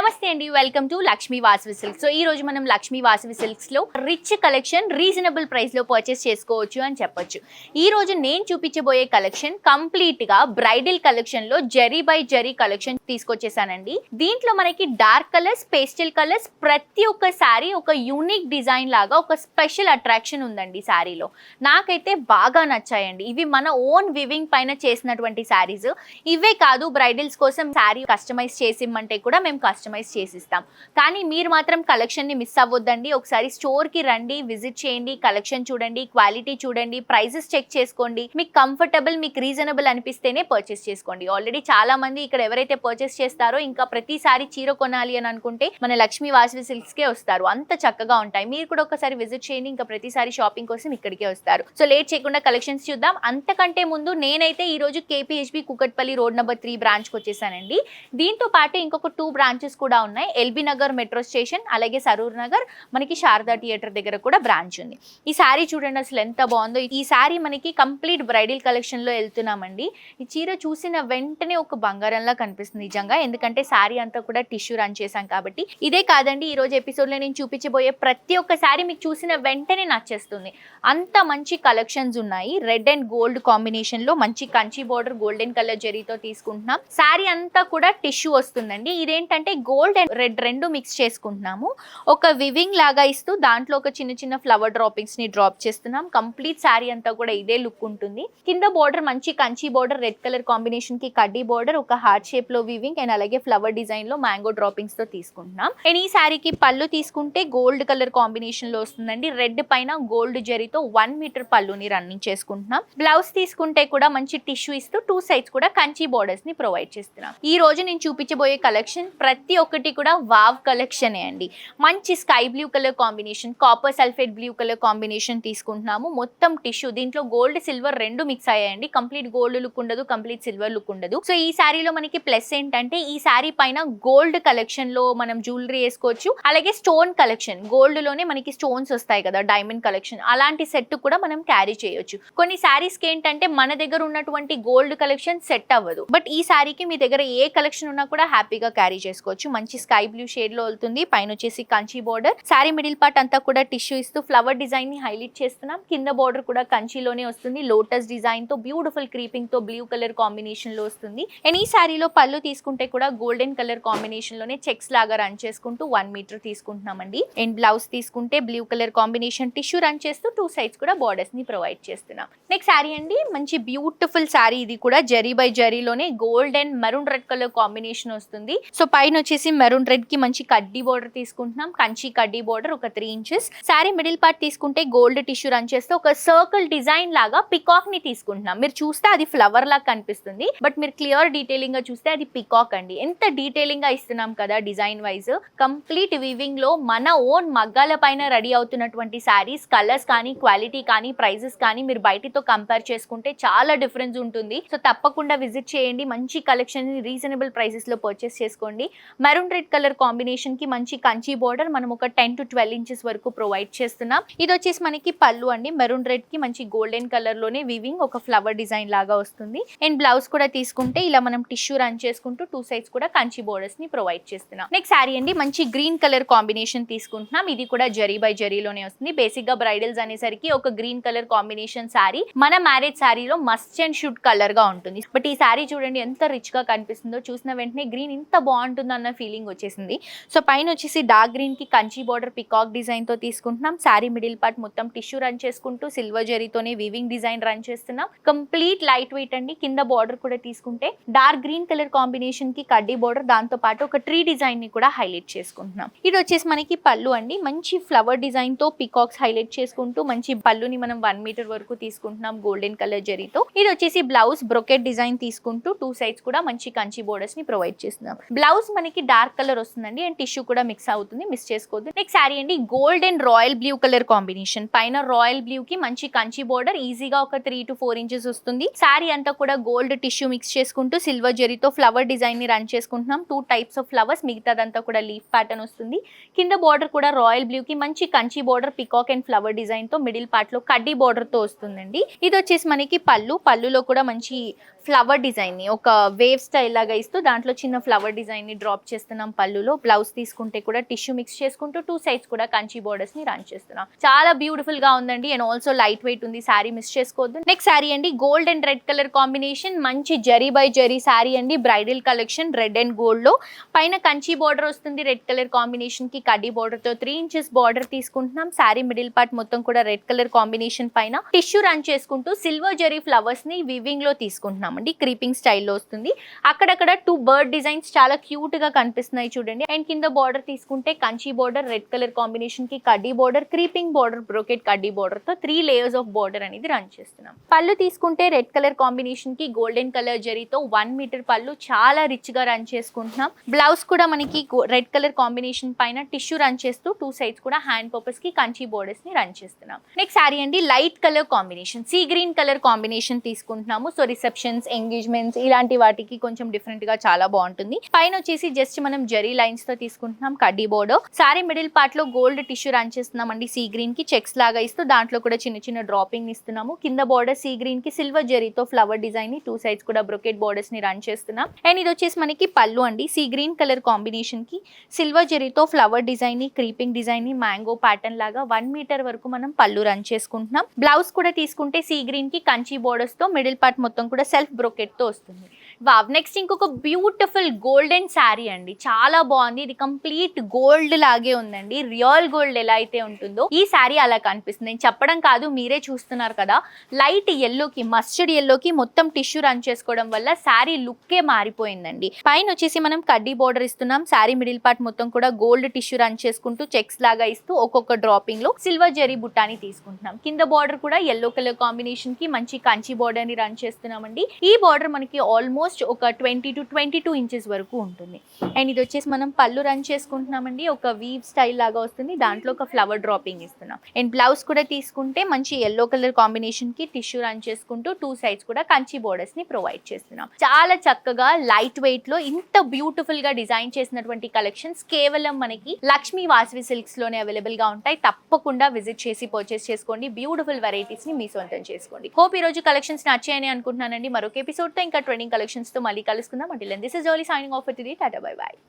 నమస్తే అండి, welcome to Lakshmi Vasavi silks. So ఈ రోజు మనం లక్ష్మీ వాసవి సిల్క్స్ లో రిచ్ కలెక్షన్ రీజనబుల్ ప్రైస్ లో పర్చేస్ చేసుకోవచ్చు అని చెప్పొచ్చు. ఈ రోజు నేను చూపించబోయే కలెక్షన్ కంప్లీట్ గా బ్రైడల్ కలెక్షన్ లో జరీ బై జరీ కలెక్షన్ తీసుకొచ్చేసానండి. దీంట్లో మనకి డార్క్ కలర్స్, పేస్టల్ కలర్స్, ప్రతి ఒక్క శారీ ఒక యూనిక్ డిజైన్ లాగా ఒక స్పెషల్ అట్రాక్షన్ ఉందండి శారీలో. నాకైతే బాగా నచ్చాయండి. ఇవి మన ఓన్ వివింగ్ పైన చేసినటువంటి శారీస్. ఇవే కాదు, బ్రైడల్స్ కోసం శారీ కస్టమైజ్ చేసిమ్మంటే కూడా మేము కస్టమైజ్ చేసిస్తాం. కానీ మీరు మాత్రం కలెక్షన్ని మిస్ అవ్వద్దండి. ఒకసారి స్టోర్కి రండి, విజిట్ చేయండి, కలెక్షన్ చూడండి, క్వాలిటీ చూడండి, ప్రైజెస్ చెక్ చేసుకోండి. మీకు కంఫర్టబుల్, మీకు రీజనబుల్ అనిపిస్తేనే పర్చేస్ చేసుకోండి. ఆల్రెడీ చాలా మంది ఇక్కడ ఎవరైతే పర్చేస్ చేస్తారో ఇంకా ప్రతిసారి చీర కొనాలి అని అనుకుంటే మన లక్ష్మీ వాసవి సిల్క్స్కే వస్తారు. అంత చక్కగా ఉంటాయి. మీరు కూడా ఒకసారి విజిట్ చేయండి, ఇంకా ప్రతిసారి షాపింగ్ కోసం ఇక్కడికే వస్తారు. సో లేట్ చేయకుండా కలెక్షన్స్ చూద్దాం. అంతకంటే ముందు నేనైతే ఈ రోజు కేపీహెచ్బి కుకట్పల్లి రోడ్ నెంబర్ 3 బ్రాంచ్కి వచ్చేసానండి. దీంతో పాటు ఇంకొక 2 బ్రాంచెస్ కూడా ఉన్నాయి. ఎల్బీ నగర్ మెట్రో స్టేషన్, అలాగే సరూర్ నగర్, మనకి శారదా థియేటర్ దగ్గర కూడా బ్రాంచ్ ఉంది. ఈ శారీ చూడండి అసలు ఎంత బాగుందో. ఈ శారీ మనకి కంప్లీట్ బ్రైడల్ కలెక్షన్ లో వెళ్తున్నామండి. ఈ చీర చూసిన వెంటనే ఒక బంగారంలా కనిపిస్తుంది నిజంగా, ఎందుకంటే శారీ అంతా కూడా టిష్యూ రన్ చేశాం కాబట్టి. ఇదే కాదండి, ఈ రోజు ఎపిసోడ్ లో నేను చూపించబోయే ప్రతి ఒక్క శారీ మీకు చూసిన వెంటనే నచ్చేస్తుంది. అంత మంచి కలెక్షన్స్ ఉన్నాయి. రెడ్ అండ్ గోల్డ్ కాంబినేషన్ లో మంచి కంచి బోర్డర్ గోల్డెన్ కలర్ జరీతో తీసుకుంటున్నాం. శారీ అంతా కూడా టిష్యూ వస్తుందండి. ఇదేంటంటే గోల్డ్ అండ్ రెడ్ రెండు మిక్స్ చేసుకుంటున్నాము. ఒక వివింగ్ లాగా ఇస్తూ దాంట్లో ఒక చిన్న చిన్న ఫ్లవర్ డ్రాపింగ్స్ ని డ్రాప్ చేస్తున్నాం. కంప్లీట్ శారీ అంతా కూడా ఇదే లుక్ ఉంటుంది. కింద బోర్డర్ మంచి Kanchi border, red colour combination కి కడ్డీ బోర్డర్, ఒక హార్ట్ షేప్ లో వివింగ్ అండ్ అలాగే ఫ్లవర్ డిజైన్ లో మ్యాంగో డ్రాపింగ్స్ తో తీసుకుంటున్నాం. అండ్ ఈ శారీకి పళ్ళు తీసుకుంటే గోల్డ్ కలర్ కాంబినేషన్ లో వస్తుందండి. రెడ్ పైన గోల్డ్ జరీతో 1 మీటర్ పళ్ళుని రన్నింగ్ చేసుకుంటున్నాం. బ్లౌజ్ తీసుకుంటే కూడా మంచి టిష్యూ ఇస్తూ 2 సైడ్స్ కూడా కంచి బోర్డర్స్ ని ప్రొవైడ్ చేస్తున్నాం. ఈ రోజు నేను చూపించబోయే కలెక్షన్ ప్రతి ఒక్కటి కూడా వావ్ కలెక్షనే అండి. మంచి sky blue colour combination, copper sulphate blue colour combination తీసుకుంటున్నాము. మొత్తం టిష్యూ, దీంట్లో గోల్డ్ సిల్వర్ రెండు మిక్స్ అయ్యాయండి. కంప్లీట్ గోల్డ్ లుక్ ఉండదు, కంప్లీట్ సిల్వర్ లుక్ ఉండదు. సో ఈ శారీలో మనకి ప్లస్ ఏంటంటే ఈ శారీ పైన గోల్డ్ కలెక్షన్ లో మనం జ్యువెలరీ వేసుకోవచ్చు. అలాగే స్టోన్ కలెక్షన్, గోల్డ్ లోనే మనకి స్టోన్స్ వస్తాయి కదా, డైమండ్ కలెక్షన్, అలాంటి సెట్ కూడా మనం క్యారీ చేయొచ్చు. కొన్ని శారీస్ కి ఏంటంటే మన దగ్గర ఉన్నటువంటి గోల్డ్ కలెక్షన్ సెట్ అవ్వదు. బట్ ఈ శారీకి మీ దగ్గర ఏ కలెక్షన్ ఉన్నా కూడా హ్యాపీగా క్యారీ చేసుకోవచ్చు. మంచి స్కై బ్లూ షేడ్ లో వెళ్తుంది. పైన వచ్చేసి Kanchi border, sari middle part అంతా కూడా టిష్యూ ఇస్తూ ఫ్లవర్ డిజైన్ ని హైలైట్ చేస్తున్నాం. కింద బోర్డర్ కూడా కంచిలోనే వస్తుంది. లోటస్ డిజైన్ తో బ్యూటిఫుల్ క్రీపింగ్ తో బ్లూ కలర్ కాంబినేషన్ లో వస్తుంది. అండ్ ఈ శారీలో పళ్ళు తీసుకుంటే కూడా గోల్డెన్ కలర్ కాంబినేషన్ లోనే చెక్స్ లాగా రన్ చేసుకుంటూ 1 మీటర్ తీసుకుంటున్నామండి. అండ్ బ్లౌజ్ తీసుకుంటే blue colour combination tissue run చేస్తూ 2 సైడ్స్ కూడా బోర్డర్స్ ని ప్రొవైడ్ చేస్తున్నాం. నెక్స్ట్ శారీ అండి, మంచి బ్యూటిఫుల్ శారీ. ఇది కూడా జరీ బై జరీలోనే gold and maroon red colour combination వస్తుంది. సో పైన వచ్చేసి మెరూన్ రెడ్ కి మంచి కడ్డీ బోర్డర్ తీసుకుంటున్నాం. కంచి కడ్డీ బోర్డర్ ఒక 3 ఇంచెస్. శారీ మిడిల్ పార్ట్ తీసుకుంటే గోల్డ్ టిష్యూ రన్ చేస్తే ఒక సర్కిల్ డిజైన్ లాగా పికాక్ ని తీసుకుంటున్నాం. మీరు చూస్తే అది ఫ్లవర్ లాగా కనిపిస్తుంది, బట్ మీరు క్లియర్ డీటెయిలింగ్ గా చూస్తే అది పికాక్ అండి. ఎంత డీటెయిలింగ్ గా ఇస్తున్నాం కదా డిజైన్ వైజ్. కంప్లీట్ వీవింగ్ లో మన ఓన్ మగ్గాల పైన రెడీ అవుతున్నటువంటి శారీస్. కలర్స్ కానీ, క్వాలిటీ కానీ, ప్రైజెస్ కానీ మీరు బయటితో కంపేర్ చేసుకుంటే చాలా డిఫరెన్స్ ఉంటుంది. సో తప్పకుండా విజిట్ చేయండి. మంచి కలెక్షన్ రీజనబుల్ ప్రైసెస్ లో పర్చేస్ చేసుకోండి. మెరూన్ రెడ్ కలర్ కాంబినేషన్ కి మంచి కంచి బోర్డర్ మనం ఒక 10 to 12 ఇంచెస్ వరకు ప్రొవైడ్ చేస్తున్నాం. ఇది వచ్చేసి మనకి పళ్ళు అండి. మెరూన్ రెడ్ కి మంచి గోల్డెన్ కలర్ లోనే వివింగ్ ఒక ఫ్లవర్ డిజైన్ లాగా వస్తుంది. అండ్ బ్లౌజ్ కూడా తీసుకుంటే ఇలా మనం టిష్యూ రన్ చేసుకుంటూ 2 సైడ్స్ కూడా కంచి బోర్డర్స్ ని ప్రొవైడ్ చేస్తున్నాం. నెక్స్ట్ శారీ అండి, మంచి గ్రీన్ కలర్ కాంబినేషన్ తీసుకుంటున్నాం. ఇది కూడా జరీ బై జరీలోనే వస్తుంది. బేసిక్ గా బ్రైడల్స్ అనేసరికి ఒక గ్రీన్ కలర్ కాంబినేషన్ శారీ మన మ్యారేజ్ శారీలో మస్ట్ అండ్ షుడ్ కలర్ గా ఉంటుంది. బట్ ఈ శారీ చూడండి ఎంత రిచ్ గా కనిపిస్తుందో. చూసిన వెంటనే గ్రీన్ ఇంత బాగుంటుంది అన్న ఫీలింగ్ వచ్చేసింది. సో పైన వచ్చేసి డార్క్ గ్రీన్ కి కంచి బోర్డర్ పికాక్ డిజైన్ తో తీసుకుంటున్నాం. శారీ మిడిల్ పార్ట్ మొత్తం టిష్యూ రన్ చేసుకుంటూ సిల్వర్ జరీతోనే వివింగ్ డిజైన్ రన్ చేస్తున్నాం. కంప్లీట్ లైట్ వెయిట్ అండి. కింద బోర్డర్ కూడా తీసుకుంటే డార్క్ గ్రీన్ కలర్ కాంబినేషన్ కి కడ్డీ బోర్డర్, దాంతో పాటు ఒక ట్రీ డిజైన్ ని కూడా హైలైట్ చేసుకుంటున్నాం. ఇది వచ్చేసి మనకి పళ్ళు అండి. మంచి ఫ్లవర్ డిజైన్ తో పికాక్స్ హైలైట్ చేసుకుంటూ మంచి పళ్ళుని మనం 1 మీటర్ వరకు తీసుకుంటున్నాం గోల్డెన్ కలర్ జరీతో. ఇది వచ్చేసి బ్లౌజ్ బ్రొకెట్ డిజైన్ తీసుకుంటూ 2 సైడ్స్ కూడా మంచి కంచి బోర్డర్స్ ని ప్రొవైడ్ చేస్తున్నాం. బ్లౌజ్ మనకి డార్క్ కలర్ వస్తుందండి అండ్ టిష్యూ కూడా మిక్స్ అవుతుంది, మిస్ చేసుకోవద్దు. నెక్స్ట్ శారీ అండి, gold and royal blue colour combination. పైన రాయల్ బ్లూ కి మంచి కంచి బోర్డర్ ఈజీగా ఒక 3 to 4 ఇంచెస్ వస్తుంది. శారీ అంతా కూడా గోల్డ్ టిష్యూ మిక్స్ చేసుకుంటూ సిల్వర్ జరీతో ఫ్లవర్ డిజైన్ ని రన్ చేసుకుంటున్నాం. 2 టైప్స్ ఆఫ్ ఫ్లవర్స్, మిగతాదంతా కూడా లీఫ్ ప్యాటర్న్ వస్తుంది. కింద బోర్డర్ కూడా రాయల్ బ్లూ కి మంచి Kanchi border peacock and flower design తో మిడిల్ పార్ట్ లో కడ్డీ బోర్డర్ తో వస్తుందండి. ఇది వచ్చేసి మనకి పళ్ళు. పళ్ళులో కూడా మంచి ఫ్లవర్ డిజైన్ ని ఒక వేవ్ స్టైల్ లాగా ఇస్తూ దాంట్లో చిన్న ఫ్లవర్ డిజైన్ ని డ్రాప్ చేస్తున్నాం పళ్ళులో. బ్లౌజ్ తీసుకుంటే కూడా టిష్యూ మిక్స్ చేసుకుంటూ 2 సైడ్స్ కూడా కంచి బోర్డర్స్ ని రన్ చేస్తున్నాం. చాలా బ్యూటిఫుల్ గా ఉందండి అండ్ ఆల్సో లైట్ వెయిట్ ఉంది. శారీ మిస్ చేసుకోవద్దు. నెక్స్ట్ శారీ అండి gold and red colour combination, మంచి జరీ బై జరీ శారీ అండి. Bridal collection red and gold లో పైన కంచి బోర్డర్ వస్తుంది. రెడ్ కలర్ కాంబినేషన్ కి కడ్డీ బోర్డర్ తో 3 ఇంచెస్ బోర్డర్ తీసుకుంటున్నాం. శారీ మిడిల్ పార్ట్ మొత్తం కూడా రెడ్ కలర్ కాంబినేషన్ పైన టిష్యూ రన్ చేసుకుంటూ సిల్వర్ జరీ ఫ్లవర్స్ ని వివింగ్ లో తీసుకుంటున్నాం అండి. క్రీపింగ్ స్టైల్లో వస్తుంది. అక్కడక్కడ 2 బర్డ్ డిజైన్స్ చాలా క్యూట్ గా కనిపిస్తున్నాయి చూడండి. అండ్ కింద బోర్డర్ తీసుకుంటే Kanchi border red colour combination కి కడ్డీ బోర్డర్, క్రీపింగ్ బోర్డర్, బ్రోకెట్ కడ్డీ బోర్డర్ తో 3 లేయర్స్ ఆఫ్ బోర్డర్ అనేది రన్ చేస్తున్నాం. పళ్ళు తీసుకుంటే రెడ్ కలర్ కాంబినేషన్ కి గోల్డెన్ కలర్ జరీతో 1 మీటర్ పళ్ళు చాలా రిచ్ గా రన్ చేసుకుంటున్నాం. బ్లౌజ్ కూడా మనకి రెడ్ కలర్ కాంబినేషన్ పైన టిష్యూ రన్ చేస్తూ 2 సైడ్స్ కూడా హ్యాండ్ పర్పస్ కి కంచి బోర్డర్స్ ని రన్ చేస్తున్నాం. నెక్స్ట్ శారీ అండి light colour combination, sea green colour combination తీసుకుంటున్నాము. సో రిసెప్షన్స్, ఎంగేజ్మెంట్స్ ఇలాంటి వాటికి కొంచెం డిఫరెంట్ గా చాలా బాగుంటుంది. పైన వచ్చేసి జస్ట్ మనం జరీ లైన్స్ తో తీసుకుంటున్నాం కడ్డీ బోర్డర్. శారీ మిడిల్ పార్ట్ లో గోల్డ్ టిష్యూ రన్ చేస్తున్నాం అండి. సీ గ్రీన్ కి చెక్స్ లాగా ఇస్తూ దాంట్లో కూడా చిన్న చిన్న డ్రాపింగ్ ఇస్తున్నాము. కింద బోర్డర్ సీ గ్రీన్ కి సిల్వర్ జరీతో ఫ్లవర్ డిజైన్ ని 2 సైడ్స్ కూడా బ్రొకెట్ బోర్డర్స్ ని రన్ చేస్తున్నాం. అండ్ ఇది వచ్చేసి మనకి పళ్ళు అండి. సీ గ్రీన్ కలర్ కాంబినేషన్ కి సిల్వర్ జరీతో ఫ్లవర్ డిజైన్ ని, క్రీపింగ్ డిజైన్ ని, మ్యాంగో ప్యాటర్న్ లాగా 1 మీటర్ వరకు మనం పళ్ళు రన్ చేసుకుంటున్నాం. బ్లౌజ్ కూడా తీసుకుంటే సీ గ్రీన్ కి కంచి బోర్డర్స్ తో మిడిల్ పార్ట్ మొత్తం కూడా సెల్ఫ్ బ్రొకెట్ తో వస్తుంది. వావ్. నెక్స్ట్ ఇంకొక బ్యూటిఫుల్ గోల్డెన్ శారీ అండి. చాలా బాగుంది. ఇది కంప్లీట్ గోల్డ్ లాగే ఉందండి. రియల్ గోల్డ్ ఎలా అయితే ఉంటుందో ఈ శారీ అలా కనిపిస్తుంది. నేను చెప్పడం కాదు, మీరే చూస్తున్నారు కదా. లైట్ ఎల్లోకి, మస్టర్డ్ ఎల్లోకి మొత్తం టిష్యూ రన్ చేసుకోవడం వల్ల శారీ లుక్కే మారిపోయిందండి. పైన వచ్చేసి మనం కడ్డీ బోర్డర్ ఇస్తున్నాం. శారీ మిడిల్ పార్ట్ మొత్తం కూడా గోల్డ్ టిష్యూ రన్ చేసుకుంటూ చెక్స్ లాగా ఇస్తూ ఒక్కొక్క డ్రాపింగ్ లో సిల్వర్ జరీ బుట్టాని తీసుకుంటున్నాం. కింద బార్డర్ కూడా ఎల్లో కలర్ కాంబినేషన్ కి మంచి కంచి బోర్డర్ ని రన్ చేస్తున్నామండి. ఈ బార్డర్ మనకి ఆల్మోస్ట్ ఒక 20 to 22 ఇంచెస్ వరకు ఉంటుంది. అండ్ ఇది వచ్చేసి మనం పళ్ళు రన్ చేసుకుంటున్నామండి. ఒక వీవ్ స్టైల్ లాగా వస్తుంది. దాంట్లో ఒక ఫ్లవర్ డ్రాపింగ్ ఇస్తున్నాం. అండ్ బ్లౌజ్ కూడా తీసుకుంటే మంచి ఎల్లో కలర్ కాంబినేషన్ కి టిష్యూ రన్ చేసుకుంటూ 2 సైడ్స్ కూడా కంచి బోర్డర్స్ ని ప్రొవైడ్ చేస్తున్నాం. చాలా చక్కగా లైట్ వెయిట్ లో ఇంత బ్యూటిఫుల్ గా డిజైన్ చేసినటువంటి కలెక్షన్స్ కేవలం మనకి లక్ష్మీ వాసవి సిల్క్స్ లోనే అవైలబుల్ గా ఉంటాయి. తప్పకుండా విజిట్ చేసి పర్చేస్ చేసుకోండి. బ్యూటిఫుల్ వెరైటీస్ ని మీ సొంతం చేసుకోండి. హోప్ ఈ రోజు కలెక్షన్స్ నచ్చాయని అనుకుంటున్నానండి. మరొక ఎపిసోడ్ తో ఇంకా ట్రెండింగ్ కలెక్షన్స్ తో మళ్ళీ కలుసుకుందాం. Until then, this is Jolie signing off for today. Tata, bye bye.